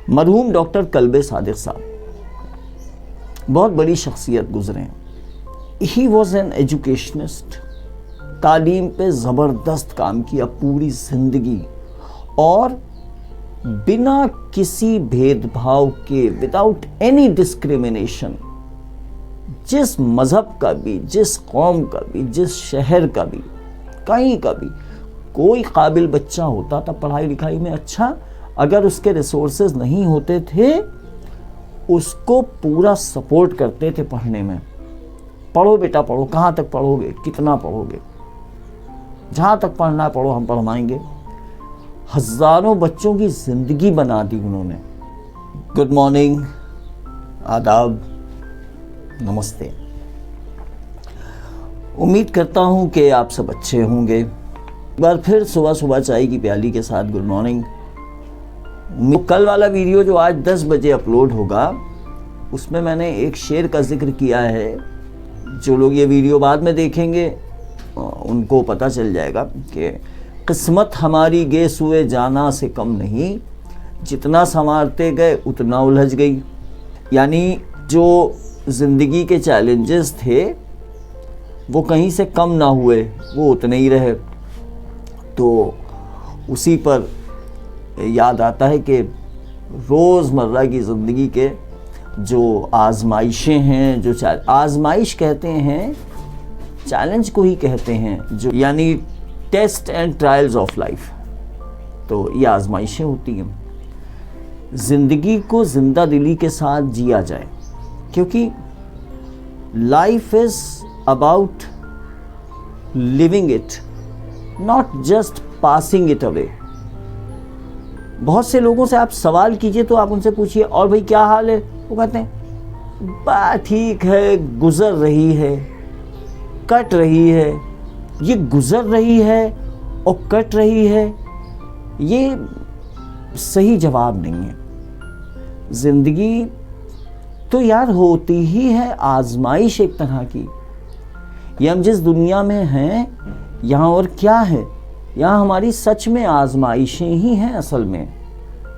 मरहूम डॉक्टर कल्बे सादिक साहब बहुत बड़ी शख्सियत गुजरे हैं। ही वॉज एन एजुकेशनिस्ट, तालीम पे ज़बरदस्त काम किया पूरी ज़िंदगी, और बिना किसी भेदभाव के, विदाउट एनी डिस्क्रिमिनेशन, जिस मज़हब का भी, जिस कौम का भी, जिस शहर का भी, कहीं का भी कोई काबिल बच्चा होता था पढ़ाई लिखाई में अच्छा, अगर उसके रिसोर्सेज नहीं होते थे उसको पूरा सपोर्ट करते थे पढ़ने में। पढ़ो बेटा पढ़ो, कहाँ तक पढ़ोगे, कितना पढ़ोगे, जहाँ तक पढ़ना है पढ़ो, हम पढ़वाएंगे। हज़ारों बच्चों की ज़िंदगी बना दी उन्होंने। गुड मॉर्निंग, आदाब, नमस्ते। उम्मीद करता हूँ कि आप सब अच्छे होंगे। एक बार फिर सुबह सुबह चाय की प्याली के साथ गुड मॉर्निंग। कल वाला वीडियो जो आज 10 बजे अपलोड होगा उसमें मैंने एक शेर का जिक्र किया है। जो लोग ये वीडियो बाद में देखेंगे उनको पता चल जाएगा कि किस्मत हमारी गे सुए जाना से कम नहीं, जितना संवारते गए उतना उलझ गई। यानी जो ज़िंदगी के चैलेंजेस थे वो कहीं से कम ना हुए, वो उतने ही रहे। तो उसी पर याद आता है कि रोज़मर्रा की ज़िंदगी के जो आजमाइशें हैं, जो आजमाइश कहते हैं, चैलेंज को ही कहते हैं, जो यानी test and trials of life. तो ये आजमाइशें होती हैं। ज़िंदगी को ज़िंदा दिली के साथ जिया जाए, क्योंकि life is about living it, not just passing it away. बहुत से लोगों से आप सवाल कीजिए तो आप उनसे पूछिए और भाई क्या हाल है, वो कहते हैं बात ठीक है, गुजर रही है, कट रही है। ये गुजर रही है और कट रही है, ये सही जवाब नहीं है। ज़िंदगी तो यार होती ही है आजमाइश एक तरह की। ये हम जिस दुनिया में हैं यहाँ और क्या है, यहाँ हमारी सच में आजमाइशें ही हैं। असल में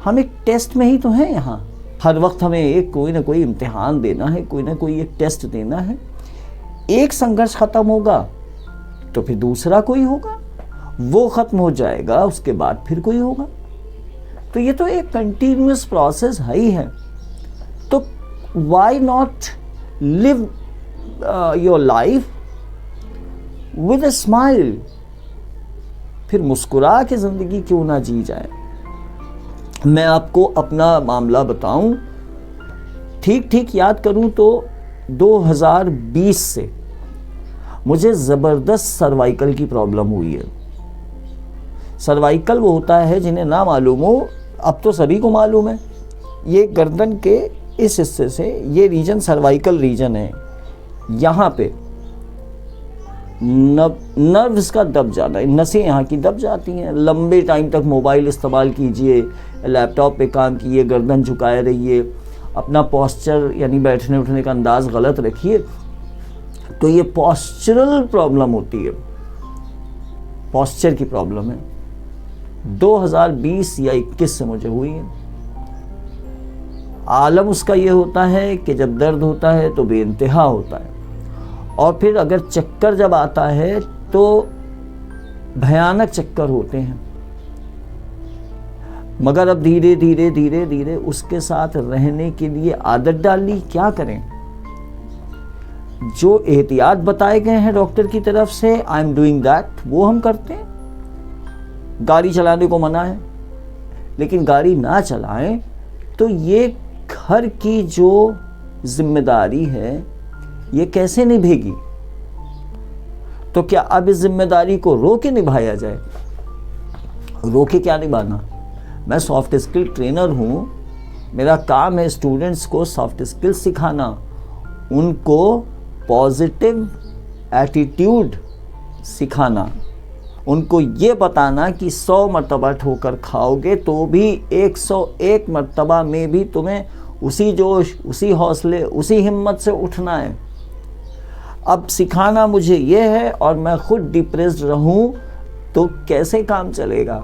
हम एक टेस्ट में ही तो हैं यहाँ। हर वक्त हमें एक कोई ना कोई इम्तिहान देना है, कोई ना कोई एक टेस्ट देना है। एक संघर्ष ख़त्म होगा तो फिर दूसरा कोई होगा, वो ख़त्म हो जाएगा, उसके बाद फिर कोई होगा। तो ये तो एक कंटिन्यूअस प्रोसेस है ही है। तो why not live your life with a smile. फिर मुस्कुरा के ज़िंदगी क्यों ना जी जाए। मैं आपको अपना मामला बताऊं, ठीक याद करूं तो 2020 से मुझे ज़बरदस्त सर्वाइकल की प्रॉब्लम हुई है। सर्वाइकल वो होता है जिन्हें ना मालूम हो, अब तो सभी को मालूम है। ये गर्दन के इस हिस्से से, ये रीजन सर्वाइकल रीजन है। यहाँ पे नर्व्स का दब जाना, नसें यहाँ की दब जाती हैं। लंबे टाइम तक मोबाइल इस्तेमाल कीजिए, लैपटॉप पे काम कीजिए, गर्दन झुकाए रहिए, अपना पोस्चर यानी बैठने उठने का अंदाज़ गलत रखिए, तो ये पोस्चरल प्रॉब्लम होती है, पोस्चर की प्रॉब्लम है। 2020 या 21 से मुझे हुई है। आलम उसका ये होता है कि जब दर्द होता है तो बेइंतहा होता है, और फिर अगर चक्कर जब आता है तो भयानक चक्कर होते हैं। मगर अब धीरे धीरे उसके साथ रहने के लिए आदत डाल ली। क्या करें, जो एहतियात बताए गए हैं डॉक्टर की तरफ से, आई एम डूइंग दैट, वो हम करते हैं। गाड़ी चलाने को मना है, लेकिन गाड़ी ना चलाएं तो ये घर की जो जिम्मेदारी है ये कैसे निभेगी। तो क्या अब इस जिम्मेदारी को रो के निभाया जाए? रो के क्या निभाना। मैं सॉफ्ट स्किल ट्रेनर हूँ, मेरा काम है स्टूडेंट्स को सॉफ्ट स्किल सिखाना, उनको पॉजिटिव एटीट्यूड सिखाना, उनको ये बताना कि 100 मरतबा ठोकर खाओगे तो भी 101 मरतबा में भी तुम्हें उसी जोश, उसी हौसले, उसी हिम्मत से उठना है। अब सिखाना मुझे ये है और मैं खुद डिप्रेस्ड रहूं तो कैसे काम चलेगा।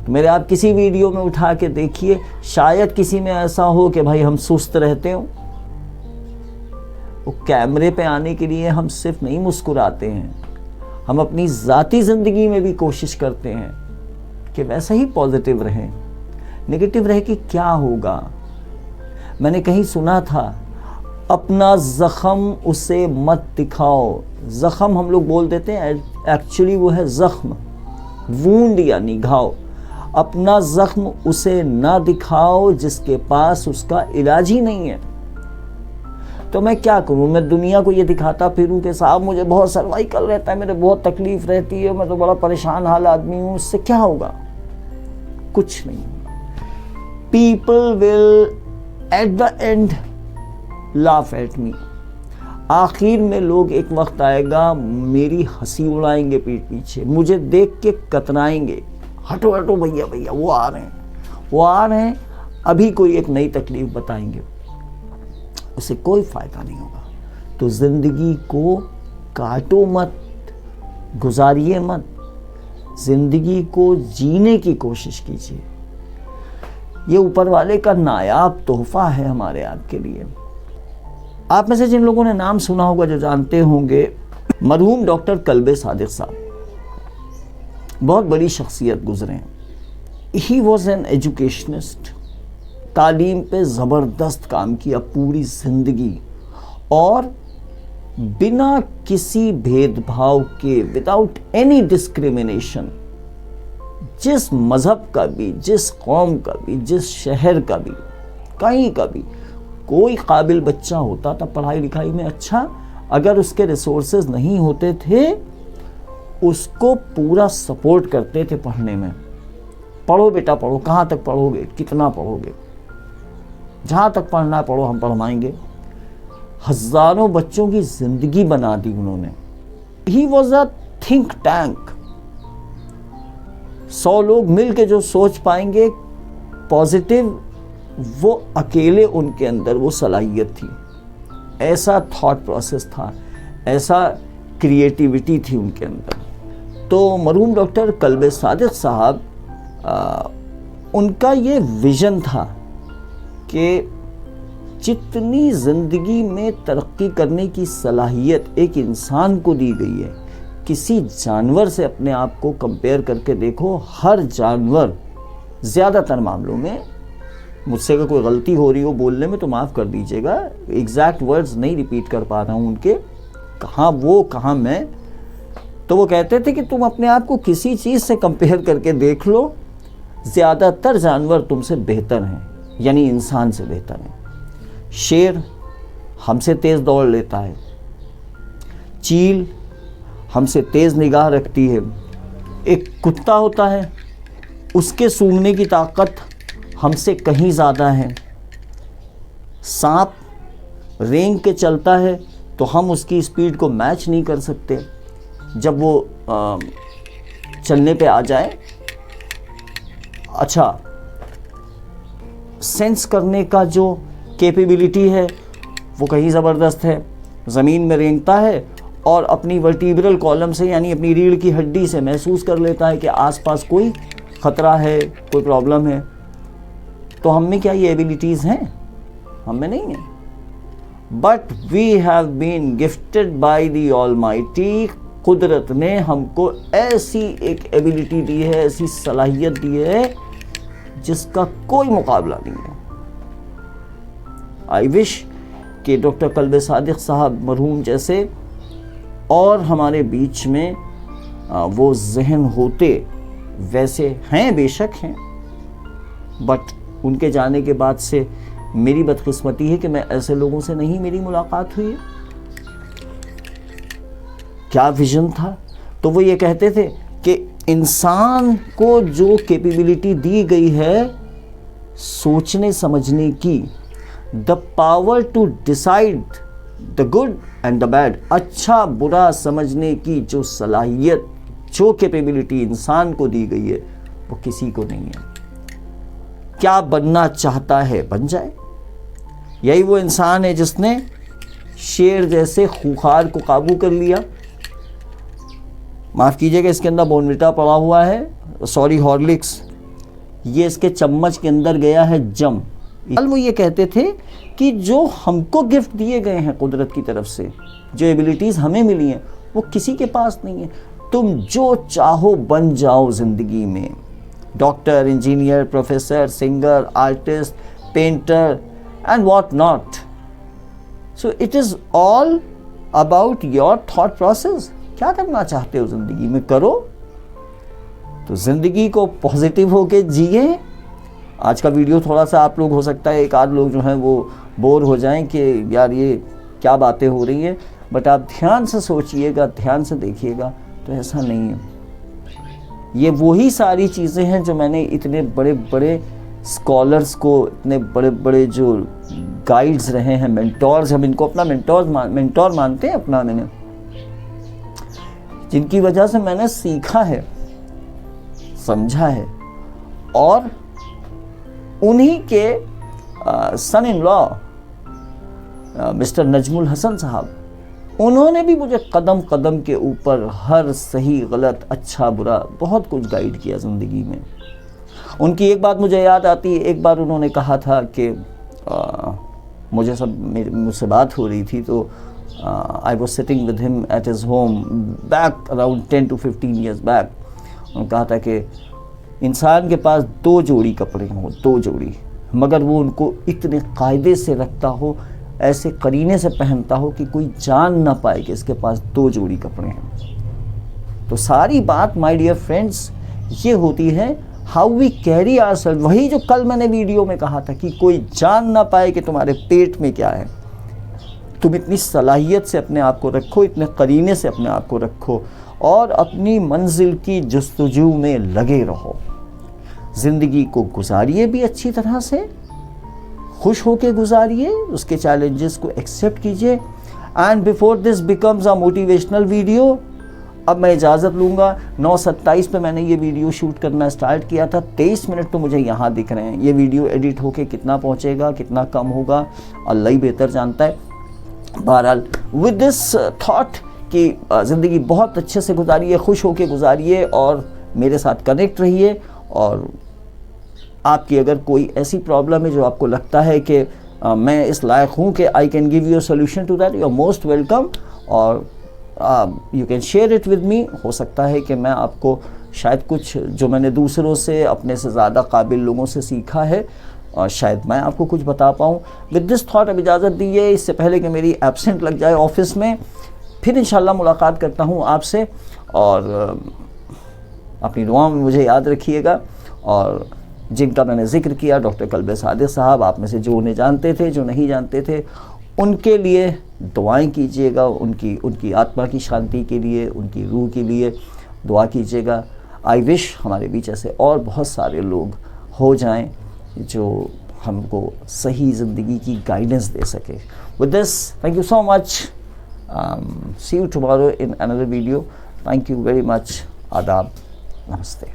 तो मेरे आप किसी वीडियो में उठा के देखिए, शायद किसी में ऐसा हो कि भाई हम सुस्त रहते हो। वो कैमरे पे आने के लिए हम सिर्फ नहीं मुस्कुराते हैं, हम अपनी ज़ाती ज़िंदगी में भी कोशिश करते हैं कि वैसा ही पॉजिटिव रहें। नेगेटिव रह के क्या होगा? मैंने कहीं सुना था, अपना ज़ख़म उसे मत दिखाओ। ज़ख़म हम लोग बोल देते हैं, एक्चुअली वो है ज़ख्म, वूंड यानी घाव। अपना ज़ख्म उसे ना दिखाओ जिसके पास उसका इलाज ही नहीं है। तो मैं क्या करूं? मैं दुनिया को ये दिखाता फिरूं कि साहब मुझे बहुत सर्वाइकल रहता है, मेरे बहुत तकलीफ रहती है, मैं तो बड़ा परेशान हाल आदमी हूं। उससे क्या होगा? कुछ नहीं होगा। People will at the end laugh at me. आखिर में लोग, एक वक्त आएगा मेरी हंसी उड़ाएंगे पीठ पीछे, मुझे देख के कतराएंगे, हटो हटो भैया भैया, वो आ रहे हैं, वो आ रहे हैं, अभी कोई एक नई तकलीफ बताएंगे। उससे कोई फायदा नहीं होगा। तो जिंदगी को काटो मत, गुजारिए मत, जिंदगी को जीने की कोशिश कीजिए। ये ऊपर वाले का नायाब तोहफा है हमारे आपके लिए। आप में से जिन लोगों ने नाम सुना होगा, जो जानते होंगे, मरहूम डॉक्टर कल्बे सादिक साहब, बहुत बड़ी शख्सियत गुजरे हैं। ही वॉज एन एजुकेशनिस्ट, तालीम पे ज़बरदस्त काम किया पूरी ज़िंदगी, और बिना किसी भेदभाव के, विदाउट एनी डिस्क्रिमिनेशन, जिस मज़हब का भी, जिस कौम का भी, जिस शहर का भी, कहीं का भी कोई काबिल बच्चा होता था पढ़ाई लिखाई में अच्छा, अगर उसके रिसोर्सेज नहीं होते थे, उसको पूरा सपोर्ट करते थे पढ़ने में। पढ़ो बेटा पढ़ो, कहाँ तक पढ़ोगे, कितना पढ़ोगे, जहाँ तक पढ़ना है पढ़ो, हम पढ़वाएंगे। हज़ारों बच्चों की ज़िंदगी बना दी उन्होंने। He was a think tank. 100 लोग मिल के जो सोच पाएंगे पॉजिटिव, वो अकेले उनके अंदर वो सलाहियत थी, ऐसा थॉट प्रोसेस था, ऐसा क्रिएटिविटी थी उनके अंदर। तो मरहूम डॉक्टर कल्बे सादिक साहब, उनका ये विज़न था कि जितनी ज़िंदगी में तरक्की करने की सलाहियत एक इंसान को दी गई है, किसी जानवर से अपने आप को कंपेयर करके देखो। हर जानवर, ज़्यादातर मामलों में, मुझसे अगर कोई गलती हो रही हो बोलने में तो माफ़ कर दीजिएगा, एग्जैक्ट वर्ड्स नहीं रिपीट कर पा रहा हूँ उनके, कहाँ वो कहाँ मैं, तो वो कहते थे कि तुम अपने आप को किसी चीज़ से कंपेयर करके देख लो, ज़्यादातर जानवर तुमसे बेहतर हैं, यानी इंसान से बेहतर हैं। शेर हमसे तेज़ दौड़ लेता है, चील हमसे तेज़ निगाह रखती है, एक कुत्ता होता है, उसके सूंघने की ताकत हमसे कहीं ज़्यादा है, सांप रेंग के चलता है तो हम उसकी स्पीड को मैच नहीं कर सकते जब वो चलने पे आ जाए। अच्छा, सेंस करने का जो कैपेबिलिटी है वो कहीं ज़बरदस्त है। ज़मीन में रेंगता है और अपनी वर्टिब्रल कॉलम से, यानी अपनी रीढ़ की हड्डी से महसूस कर लेता है कि आसपास कोई ख़तरा है, कोई प्रॉब्लम है। तो हम में क्या ये एबिलिटीज़ हैं? हम में नहीं है। But we have been gifted by the almighty. कुदरत ने हमको ऐसी एक एबिलिटी दी है, ऐसी सलाहियत दी है जिसका कोई मुकाबला नहीं है। आई विश कि डॉक्टर कल्बे सादिक साहब मरहूम जैसे और हमारे बीच में वो जहन होते। वैसे हैं, बेशक हैं, बट उनके जाने के बाद से मेरी बदकिस्मती है कि मैं ऐसे लोगों से नहीं मेरी मुलाकात हुई है। क्या विजन था? तो वो ये कहते थे कि इंसान को जो कैपेबिलिटी दी गई है सोचने समझने की, the power to decide the good and the bad, अच्छा बुरा समझने की जो सलाहियत, जो कैपेबिलिटी इंसान को दी गई है, वो किसी को नहीं है। क्या बनना चाहता है बन जाए। यही वो इंसान है जिसने शेर जैसे खूंखार को काबू कर लिया। माफ़ कीजिएगा, इसके अंदर बोर्नविटा पड़ा हुआ है, सॉरी हॉर्लिक्स, ये इसके चम्मच के अंदर गया है जम। कल वो ये कहते थे कि जो हमको गिफ्ट दिए गए हैं कुदरत की तरफ से, जो एबिलिटीज़ हमें मिली हैं, वो किसी के पास नहीं है। तुम जो चाहो बन जाओ ज़िंदगी में, doctor, engineer, professor, singer, artist, painter and what not. So it is all about your thought process. क्या करना चाहते हो ज़िंदगी में, करो। तो ज़िंदगी को पॉजिटिव होके जिए। आज का वीडियो थोड़ा सा आप लोग, हो सकता है एक आध लोग जो हैं वो बोर हो जाएं कि यार ये क्या बातें हो रही हैं, बट आप ध्यान से सोचिएगा, ध्यान से देखिएगा तो ऐसा नहीं है। ये वही सारी चीज़ें हैं जो मैंने इतने बड़े बड़े स्कॉलर्स को, इतने बड़े बड़े जो गाइड्स रहे हैं, मेंटोर्स, हम इनको अपना मेंटोर मानते हैं अपना, मैंने जिनकी वजह से मैंने सीखा है, समझा है। और उन्हीं के son in law mister Najmul Hasan साहब, उन्होंने भी मुझे कदम कदम के ऊपर हर सही गलत, अच्छा बुरा बहुत कुछ गाइड किया ज़िंदगी में। उनकी एक बात मुझे याद आती है, एक बार उन्होंने कहा था कि मुझसे बात हो रही थी, तो I was sitting with him at his home back around 10 to 15 years back. उन्होंने कहा था कि इंसान के पास 2 जोड़ी कपड़े हों, 2 जोड़ी, मगर वो उनको इतने कायदे से रखता हो, ऐसे करीने से पहनता हो कि कोई जान ना पाए कि इसके पास 2 जोड़ी कपड़े हैं। तो सारी बात माय डियर फ्रेंड्स ये होती है हाउ वी कैरी आवरसेल्फ। वही जो कल मैंने वीडियो में कहा था कि कोई जान ना पाए कि तुम्हारे पेट में क्या है। तुम इतनी सलाहियत से अपने आप को रखो, इतने करीने से अपने आप को रखो और अपनी मंजिल की जस्तजू में लगे रहो। ज़िंदगी को गुजारिए भी अच्छी तरह से, खुश होके गुजारिए, उसके चैलेंजेस को एक्सेप्ट कीजिए। And before this becomes a motivational video, अब मैं इजाज़त लूँगा। 9:27 पे मैंने ये वीडियो शूट करना स्टार्ट किया था, 23 मिनट तो मुझे यहाँ दिख रहे हैं। ये वीडियो एडिट होके कितना पहुँचेगा, कितना कम होगा, अल्लाह ही बेहतर जानता है। बहरहाल विद दिस थॉट कि ज़िंदगी बहुत अच्छे से गुजारिए, खुश होके गुजारिए और मेरे साथ कनेक्ट रहिए। और आपकी अगर कोई ऐसी प्रॉब्लम है जो आपको लगता है कि मैं इस लायक हूँ कि I can give you a solution to that, you are most welcome और you can share it with me. हो सकता है कि मैं आपको शायद कुछ जो मैंने दूसरों से, अपने से ज़्यादा काबिल लोगों से सीखा है, और शायद मैं आपको कुछ बता पाऊँ। विद दिस थॉट अब इजाज़त दीजिए, इससे पहले कि मेरी एब्सेंट लग जाए ऑफिस में। फिर इंशाल्लाह मुलाकात करता हूँ आपसे, और अपनी दुआ में मुझे याद रखिएगा। और जिनका मैंने जिक्र किया, डॉक्टर कल्बे सादिक साहब, आप में से जो उन्हें जानते थे, जो नहीं जानते थे, उनके लिए दुआएं कीजिएगा, उनकी आत्मा की शांति के लिए, उनकी रूह के लिए दुआ कीजिएगा। आई विश हमारे बीच ऐसे और बहुत सारे लोग हो जाएं जो हमको सही ज़िंदगी की गाइडेंस दे सके। With this, thank you so much, see you tomorrow in another video. Thank you very much. आदाब, नमस्ते।